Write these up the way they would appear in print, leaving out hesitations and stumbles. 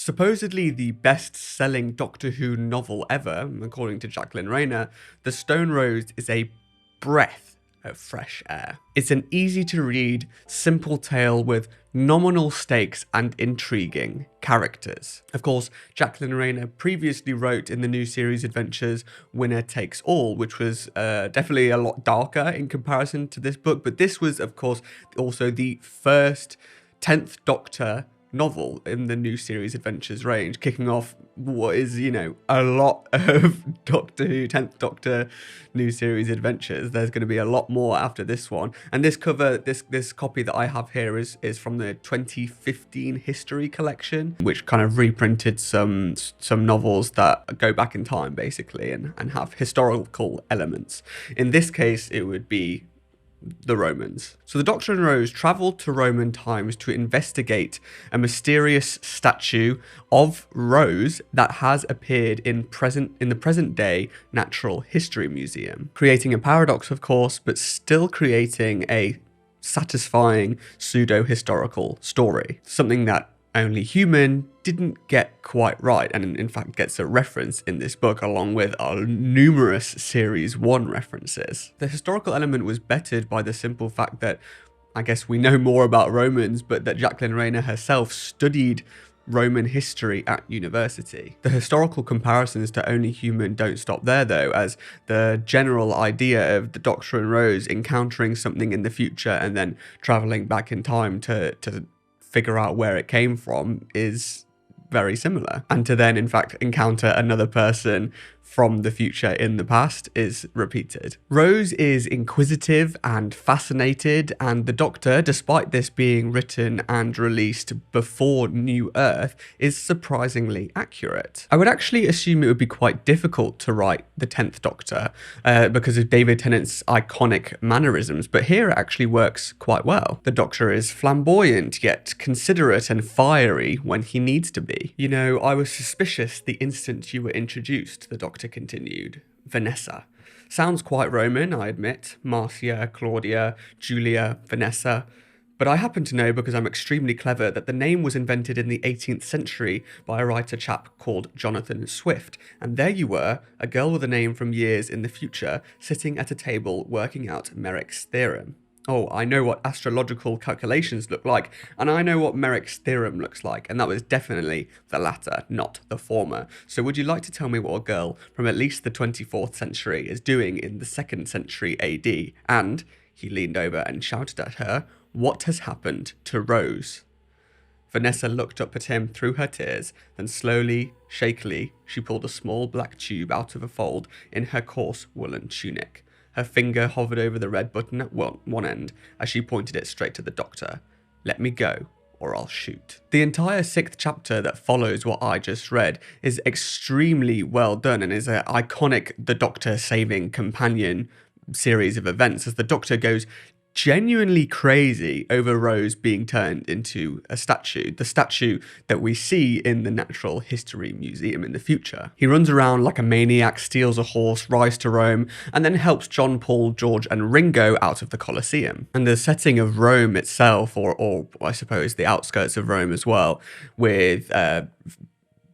Supposedly the best-selling Doctor Who novel ever, according to Jacqueline Raynor, The Stone Rose is a breath of fresh air. It's an easy-to-read, simple tale with nominal stakes and intriguing characters. Of course, Jacqueline Raynor previously wrote in the new series Adventures Winner Takes All, which was definitely a lot darker in comparison to this book, but this was, of course, also the first 10th Doctor novel in the new series Adventures range, kicking off what is, a lot of Doctor Who 10th Doctor new series adventures. There's going to be a lot more after this one. And this cover, this copy that I have here is from the 2015 history collection, which kind of reprinted some novels that go back in time basically and have historical elements. In this case, it would be the Romans. So the Doctor and Rose travelled to Roman times to investigate a mysterious statue of Rose that has appeared in the present day Natural History Museum, creating a paradox, of course, but still creating a satisfying pseudo-historical story, something that only Human didn't get quite right, and in fact gets a reference in this book along with numerous Series 1 references. The historical element was bettered by the simple fact that I guess we know more about Romans, but that Jacqueline Raynor herself studied Roman history at university. The historical comparisons to Only Human don't stop there though, as the general idea of the Doctor and Rose encountering something in the future and then travelling back in time to figure out where it came from is very similar. And to then, in fact, encounter another person from the future in the past is repeated. Rose is inquisitive and fascinated, and the Doctor, despite this being written and released before New Earth, is surprisingly accurate. I would actually assume it would be quite difficult to write the 10th Doctor because of David Tennant's iconic mannerisms, but here it actually works quite well. The Doctor is flamboyant, yet considerate and fiery when he needs to be. You know, I was suspicious the instant you were introduced, the Doctor continued. Vanessa. Sounds quite Roman, I admit. Marcia, Claudia, Julia, Vanessa. But I happen to know, because I'm extremely clever, that the name was invented in the 18th century by a writer chap called Jonathan Swift. And there you were, a girl with a name from years in the future, sitting at a table working out Merrick's theorem. Oh, I know what astrological calculations look like, and I know what Merrick's theorem looks like, and that was definitely the latter, not the former. So would you like to tell me what a girl from at least the 24th century is doing in the 2nd century AD? And, he leaned over and shouted at her, what has happened to Rose? Vanessa looked up at him through her tears, then slowly, shakily, she pulled a small black tube out of a fold in her coarse woolen tunic. Her finger hovered over the red button at one end as she pointed it straight to the Doctor. Let me go, or I'll shoot. The entire 6th chapter that follows what I just read is extremely well done and is an iconic The Doctor saving companion series of events as the Doctor goes genuinely crazy over Rose being turned into a statue, the statue that we see in the Natural History Museum in the future. He runs around like a maniac, steals a horse, rides to Rome, and then helps John, Paul, George and Ringo out of the Colosseum. And the setting of Rome itself, or I suppose the outskirts of Rome as well, with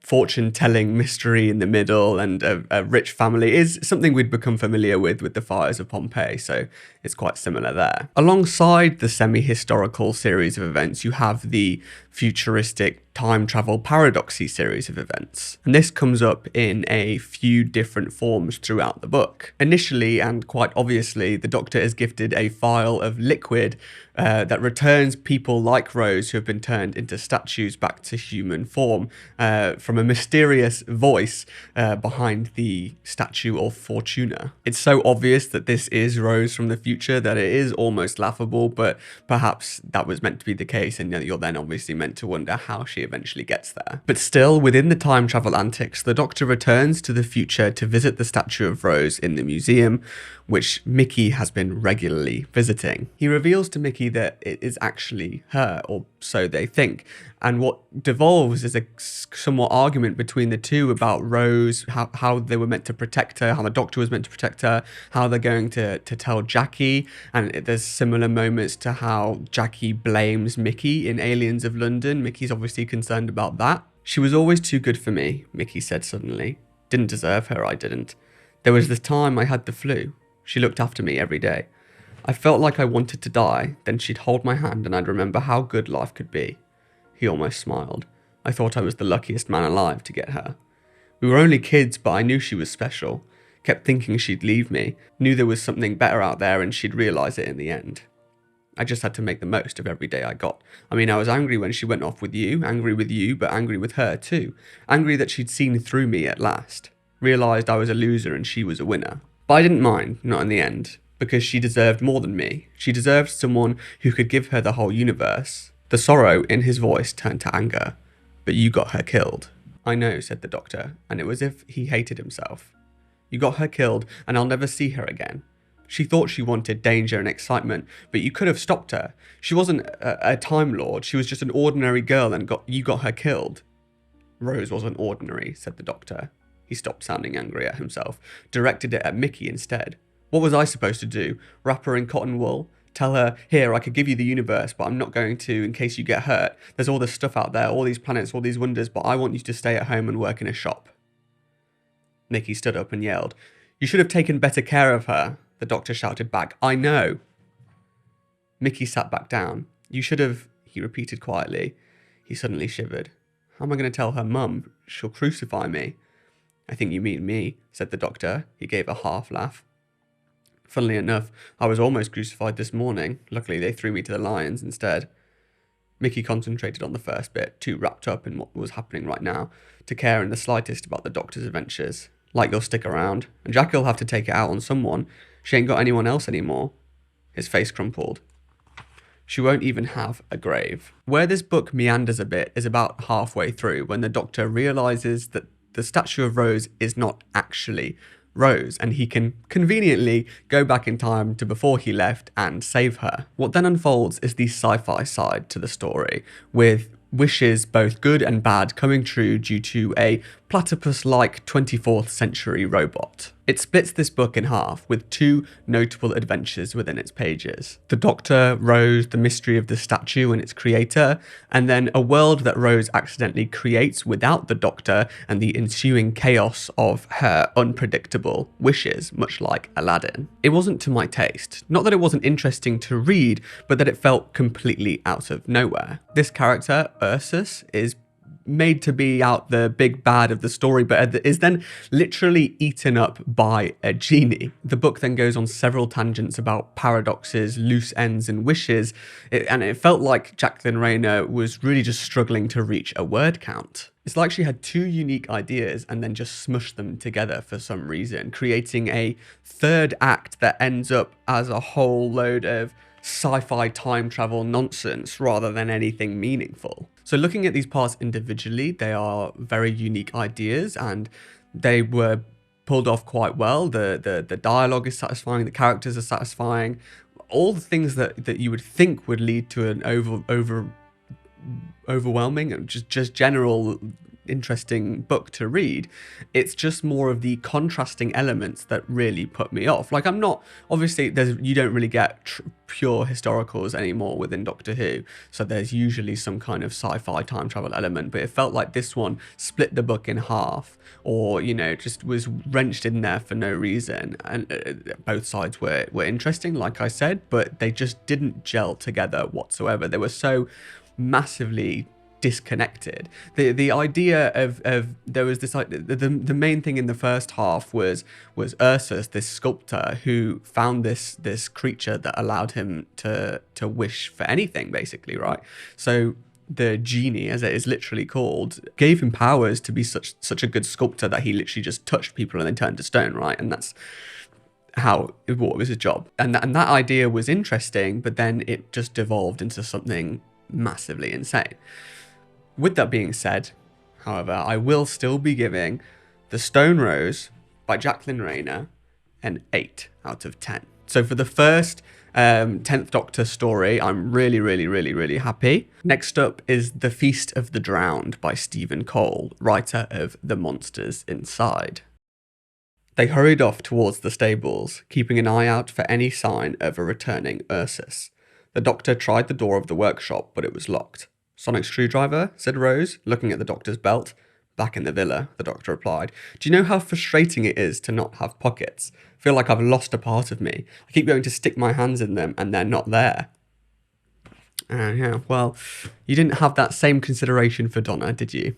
fortune-telling mystery in the middle and a rich family is something we'd become familiar with the fires of Pompeii, so it's quite similar there. Alongside the semi-historical series of events, you have the futuristic time travel paradoxy series of events. And this comes up in a few different forms throughout the book. Initially, and quite obviously, the Doctor is gifted a vial of liquid that returns people like Rose who have been turned into statues back to human form from a mysterious voice behind the statue of Fortuna. It's so obvious that this is Rose from the future that it is almost laughable, but perhaps that was meant to be the case, and you're then obviously meant to wonder how she eventually gets there. But still, within the time travel antics, the Doctor returns to the future to visit the statue of Rose in the museum, which Mickey has been regularly visiting. He reveals to Mickey that it is actually her, or so they think, and what devolves is a somewhat argument between the two about Rose, how they were meant to protect her, how the Doctor was meant to protect her, how they're going to tell Jackie, and there's similar moments to how Jackie blames Mickey in Aliens of London. Mickey's obviously concerned about that. She was always too good for me, Mickey said suddenly. Didn't deserve her, I didn't. There was this time I had the flu. She looked after me every day. I felt like I wanted to die, then she'd hold my hand and I'd remember how good life could be. He almost smiled. I thought I was the luckiest man alive to get her. We were only kids, but I knew she was special. Kept thinking she'd leave me, knew there was something better out there and she'd realise it in the end. I just had to make the most of every day I got. I mean, I was angry when she went off with you, angry with you, but angry with her too. Angry that she'd seen through me at last. Realised I was a loser and she was a winner. But I didn't mind, not in the end, because she deserved more than me. She deserved someone who could give her the whole universe. The sorrow in his voice turned to anger. But you got her killed. I know, said the doctor, and it was as if he hated himself. You got her killed, and I'll never see her again. She thought she wanted danger and excitement, but you could have stopped her. She wasn't a Time Lord, she was just an ordinary girl and you got her killed. Rose wasn't ordinary, said the doctor. He stopped sounding angry at himself, directed it at Mickey instead. What was I supposed to do? Wrap her in cotton wool? Tell her, here, I could give you the universe, but I'm not going to in case you get hurt. There's all this stuff out there, all these planets, all these wonders, but I want you to stay at home and work in a shop. Mickey stood up and yelled, You should have taken better care of her. The doctor shouted back, I know. Mickey sat back down. You should have, he repeated quietly. He suddenly shivered. How am I going to tell her mum? She'll crucify me. I think you mean me, said the doctor. He gave a half laugh. Funnily enough, I was almost crucified this morning. Luckily, they threw me to the lions instead. Mickey concentrated on the first bit, too wrapped up in what was happening right now, to care in the slightest about the doctor's adventures. Like you'll stick around, and Jackie'll have to take it out on someone. She ain't got anyone else anymore. His face crumpled. She won't even have a grave. Where this book meanders a bit is about halfway through, when the doctor realises that the statue of Rose is not actually Rose, and he can conveniently go back in time to before he left and save her. What then unfolds is the sci-fi side to the story, with wishes both good and bad coming true due to a platypus-like 24th century robot. It splits this book in half, with two notable adventures within its pages. The Doctor, Rose, the mystery of the statue and its creator, and then a world that Rose accidentally creates without the Doctor and the ensuing chaos of her unpredictable wishes, much like Aladdin. It wasn't to my taste. Not that it wasn't interesting to read, but that it felt completely out of nowhere. This character, Ursus, is made to be out the big bad of the story, but is then literally eaten up by a genie. The book then goes on several tangents about paradoxes, loose ends, and wishes, and it felt like Jacqueline Raynor was really just struggling to reach a word count. It's like she had two unique ideas and then just smushed them together for some reason, creating a third act that ends up as a whole load of sci-fi time travel nonsense rather than anything meaningful. So looking at these parts individually, they are very unique ideas and they were pulled off quite well. The dialogue is satisfying, the characters are satisfying, all the things that you would think would lead to an overwhelming and just general interesting book to read. It's just more of the contrasting elements that really put me off. Like, I'm not, obviously you don't really get pure historicals anymore within Doctor Who, so there's usually some kind of sci-fi time travel element, but it felt like this one split the book in half, or just was wrenched in there for no reason. And both sides were interesting, like I said, but they just didn't gel together whatsoever. They were so massively disconnected. The idea of there was this, like, the main thing in the first half was Ursus, this sculptor who found this creature that allowed him to wish for anything, basically, right? So the genie, as it is literally called, gave him powers to be such a good sculptor that he literally just touched people and they turned to stone, right? And that's what was his job. And that idea was interesting, but then it just devolved into something massively insane. With that being said, however, I will still be giving The Stone Rose by Jacqueline Raynor an 8 out of 10. So for the first 10th Doctor story, I'm really happy. Next up is The Feast of the Drowned by Stephen Cole, writer of The Monsters Inside. They hurried off towards the stables, keeping an eye out for any sign of a returning Ursus. The Doctor tried the door of the workshop, but it was locked. Sonic screwdriver, said Rose, looking at the doctor's belt. Back in the villa, the doctor replied. Do you know how frustrating it is to not have pockets? I feel like I've lost a part of me. I keep going to stick my hands in them and they're not there. Yeah, well, you didn't have that same consideration for Donna, did you?